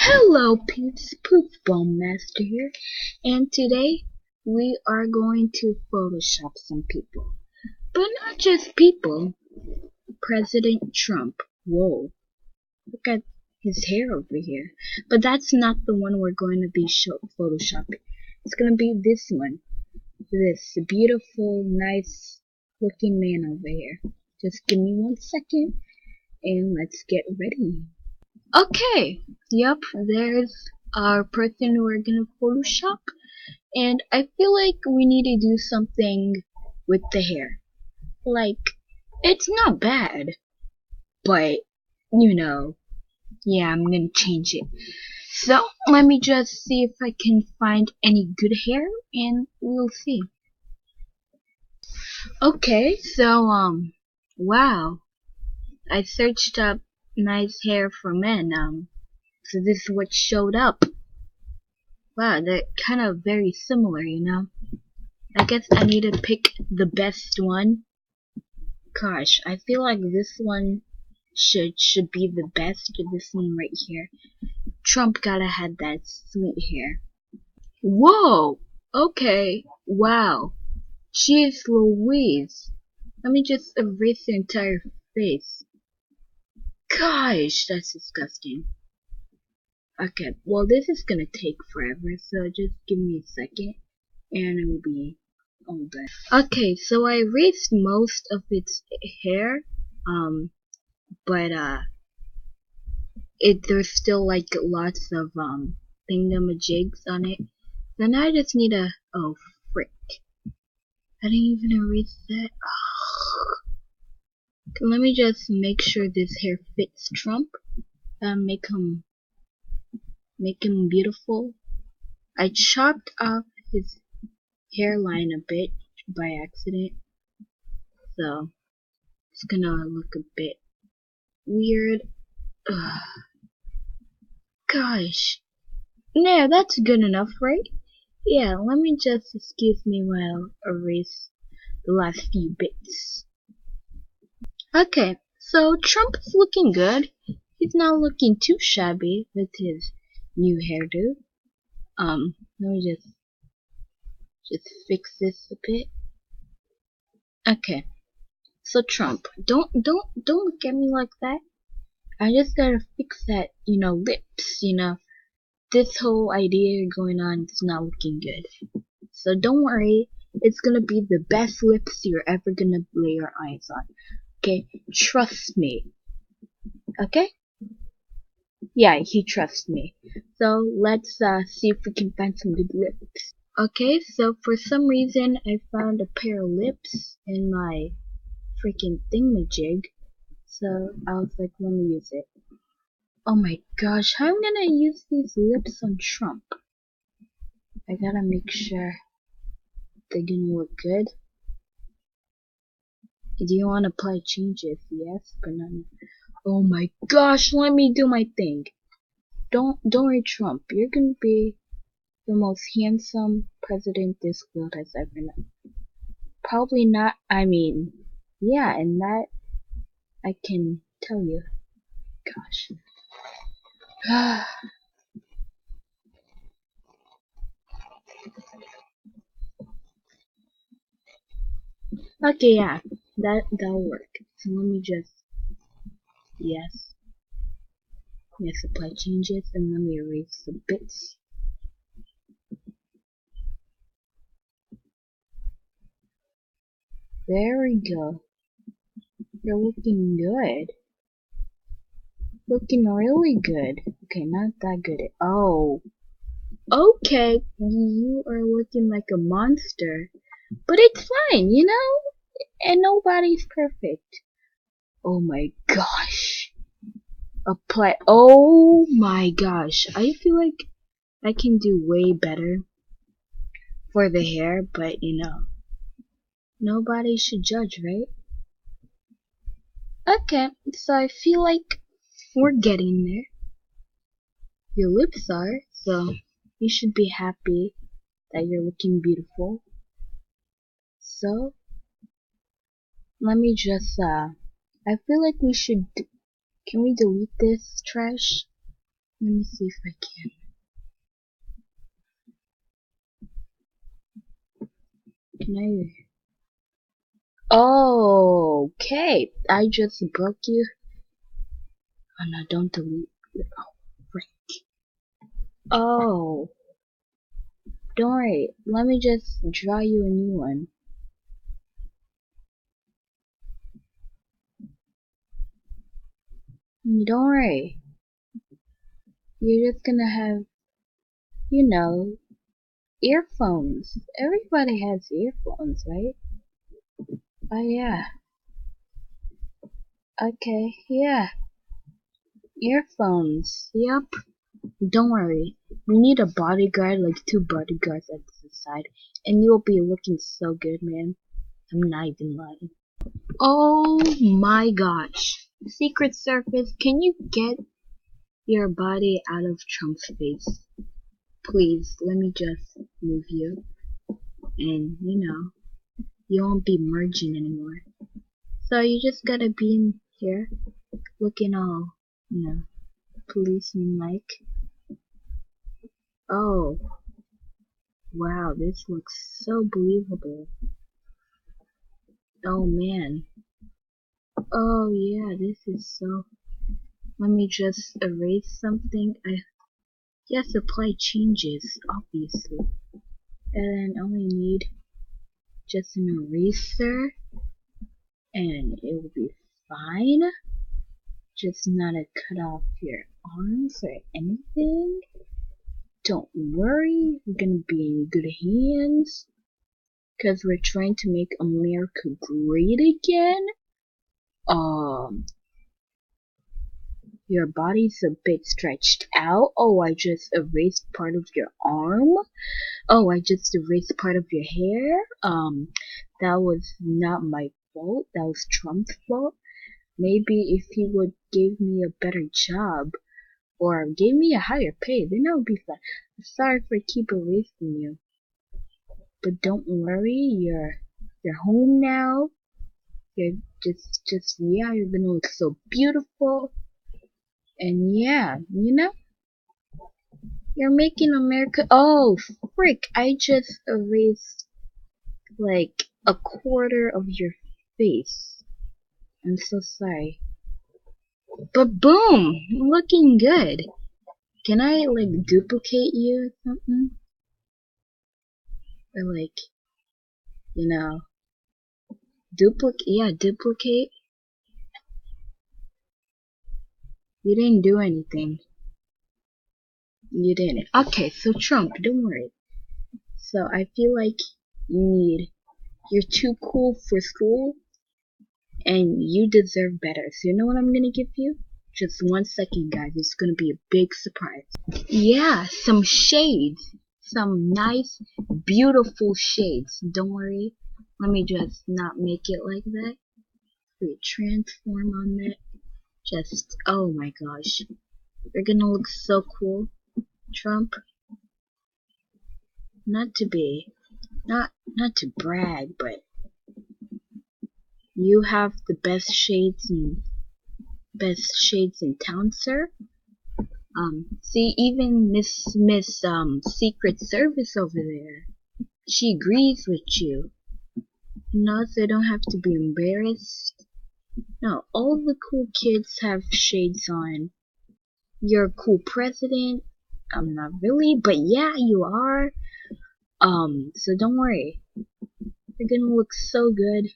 Hello, peeps, Beautful Master here, and today we are going to Photoshop some people, but not just people. President Trump. Whoa, look at his hair over here. But that's not the one we're going to be photoshopping. It's gonna be this one, this beautiful, nice-looking man over here. Just give me 1 second, and let's get ready. Okay, yep, there's our person we're gonna Photoshop, and I feel like we need to do something with the hair. Like, it's not bad, but, yeah, I'm gonna change it. So, let me just see if I can find any good hair, and we'll see. Okay, so, wow, I searched up nice hair for men, so this is what showed up. Wow, they're kind of very similar, I guess I need to pick the best one. Gosh, I feel like this one should be the best. This one right here. Trump gotta have that sweet hair. Whoa! Okay. Wow. Jeez Louise. Let me just erase the entire face. Gosh, that's disgusting. Okay, well this is gonna take forever, so just give me a second and it will be all done. Okay, so I erased most of its hair, but there's still like lots of thingamajigs on it. Then I just need a frick. I didn't even erase that. Let me just make sure this hair fits Trump. Make him beautiful. I chopped off his hairline a bit by accident, so it's gonna look a bit weird. Ugh. Gosh. No, that's good enough, right? Yeah, let me just excuse me while I erase the last few bits. Okay, so Trump is looking good. He's not looking too shabby with his new hairdo. Let me just fix this a bit. Okay. So Trump, don't look at me like that. I just gotta fix that, lips, This whole idea going on is not looking good. So don't worry, it's gonna be the best lips you're ever gonna lay your eyes on. Okay? Trust me. Okay? Yeah, he trusts me. So let's see if we can find some good lips. Okay, so for some reason I found a pair of lips in my freaking thingamajig. So I was like, let me use it. Oh my gosh, how am I gonna use these lips on Trump? I gotta make sure they're gonna look good. Do you want to apply changes? Yes, but not. Oh my gosh, let me do my thing. Don't worry, Trump. You're gonna be the most handsome president this world has ever known. Probably not. I mean, yeah, and that I can tell you. Gosh. Okay, yeah, that'll work. So let me just yes, apply changes, and let me erase the bits. There we go. You're looking good. Looking really good. Okay, not that good. Oh, okay, you are looking like a monster, but it's fine, and nobody's perfect. Oh my gosh. Apply. Oh my gosh. I feel like I can do way better for the hair, but nobody should judge, right? Okay, so I feel like we're getting there. Your lips are, so you should be happy that you're looking beautiful. So, let me just, I feel like we should, can we delete this trash? Let me see if I can. Can I? Oh, okay. I just broke you. Oh no, don't delete. Oh, frick. Oh, don't worry. Let me just draw you a new one. Don't worry. You're just gonna have, you know, earphones. Everybody has earphones, right? Oh yeah. Okay, yeah. Earphones. Yep. Don't worry. We need a bodyguard, like 2 bodyguards at the side, and you'll be looking so good, man. I'm not even lying. Oh my gosh. Secret Service, can you get your body out of Trump's face? Please, let me just move you. And, you won't be merging anymore. So you just gotta be in here, looking all, policeman-like. Oh, wow, this looks so believable. Oh man. Oh yeah, this is so... Let me just erase something. Yes, apply changes, obviously. And then only need just an eraser, and it will be fine. Just not to cut off your arms or anything. Don't worry, we're gonna be in good hands. Because we're trying to make America great again. Your body's a bit stretched out. Oh, I just erased part of your arm. Oh, I just erased part of your hair. That was not my fault. That was Trump's fault. Maybe if he would give me a better job or give me a higher pay, then I would be fine. I'm sorry for keep erasing you. But don't worry, you're home now. You're yeah, you're gonna look so beautiful. And yeah, you're making America... Oh, frick, I just erased like a quarter of your face. I'm so sorry. But boom, looking good. Can I like duplicate you or something? Or like, duplicate. You didn't do anything. You didn't. Okay, so Trump, don't worry. So I feel like you're too cool for school, and you deserve better. So you know what I'm gonna give you? Just 1 second, guys. It's gonna be a big surprise. Yeah, some shades. Some nice, beautiful shades. Don't worry. Let me just not make it like that. We transform on that. Just, oh my gosh. You're gonna look so cool, Trump. Not to brag, but you have the best shades in town, sir. See, even Miss Secret Service over there, she agrees with you. So they don't have to be embarrassed. No, all the cool kids have shades on. You're a cool president. I'm not really, but yeah, you are. So don't worry. You're gonna look so good.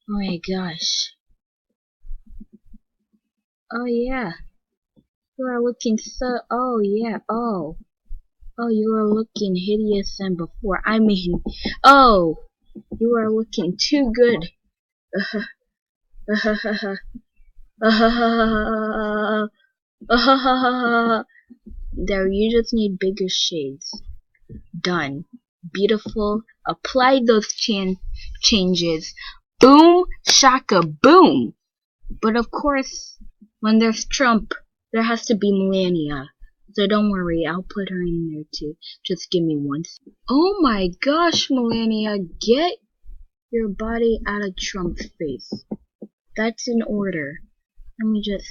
Oh my gosh. Oh yeah. You are looking so... Oh yeah. Oh, you are looking hideous than before. I mean, oh, you are looking too good. There, you just need bigger shades. Done. Beautiful. Apply those changes. Boom, shaka, boom. But of course, when there's Trump, there has to be Melania. So don't worry, I'll put her in there too. Just give me 1 second. Oh my gosh, Melania, get your body out of Trump's face. That's in order. Let me just...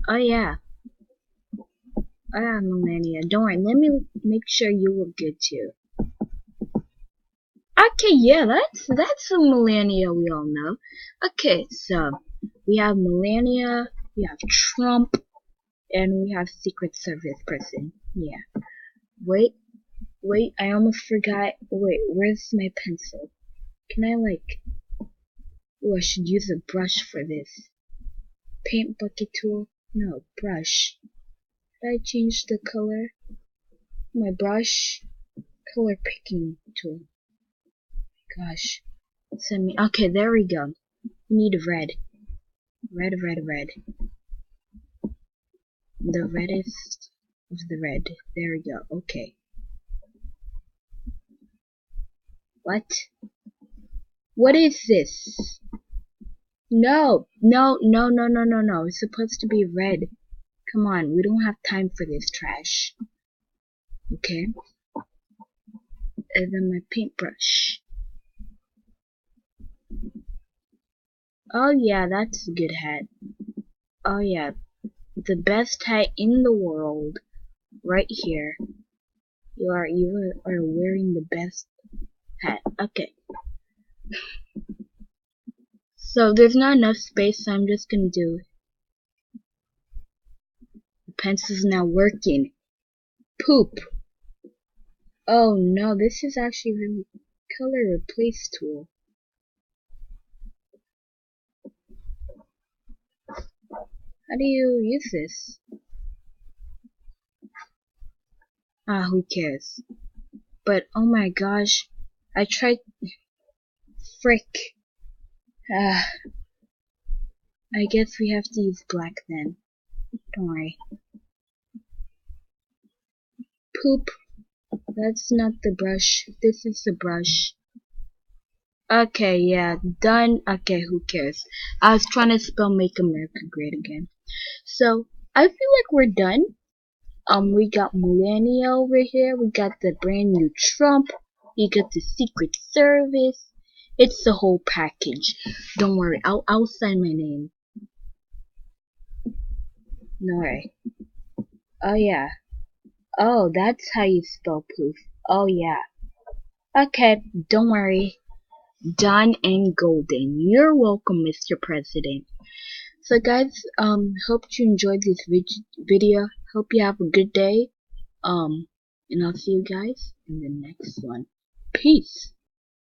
Oh yeah. Ah, Melania, don't worry. Let me make sure you look good too. Okay, yeah, that's a Melania we all know. Okay, so we have Melania, we have Trump, and we have Secret Service person. Yeah. Wait, I almost forgot. Wait, where's my pencil? Can I like? Oh, I should use a brush for this. Paint bucket tool? No, brush. Did I change the color? My brush? Color picking tool. Gosh. Send me. Okay, there we go. We need red. Red. The reddest of the red. There we go. Okay. What? What is this? No. It's supposed to be red. Come on, we don't have time for this trash. Okay. And then my paintbrush. Oh yeah, that's a good hat. Oh yeah, the best hat in the world, right here. You are wearing the best hat. Okay. So there's not enough space, so I'm just gonna do. The pencil's not working. Poop. Oh no, this is actually really color replace tool. How do you use this? Ah, who cares? But oh my gosh, I tried. Frick. Ah, I guess we have to use black then. Don't worry. Poop. That's not the brush. This is the brush. Okay, yeah, done. Okay, who cares? I was trying to spell Make America Great Again. So, I feel like we're done. We got Melania over here. We got the brand new Trump. We got the Secret Service. It's the whole package. Don't worry, I'll sign my name. No worry. Oh yeah. Oh, that's how you spell poof. Oh yeah. Okay, don't worry. Done and golden. You're welcome, Mr. President. So guys, hope you enjoyed this video. Hope you have a good day. And I'll see you guys in the next one. Peace.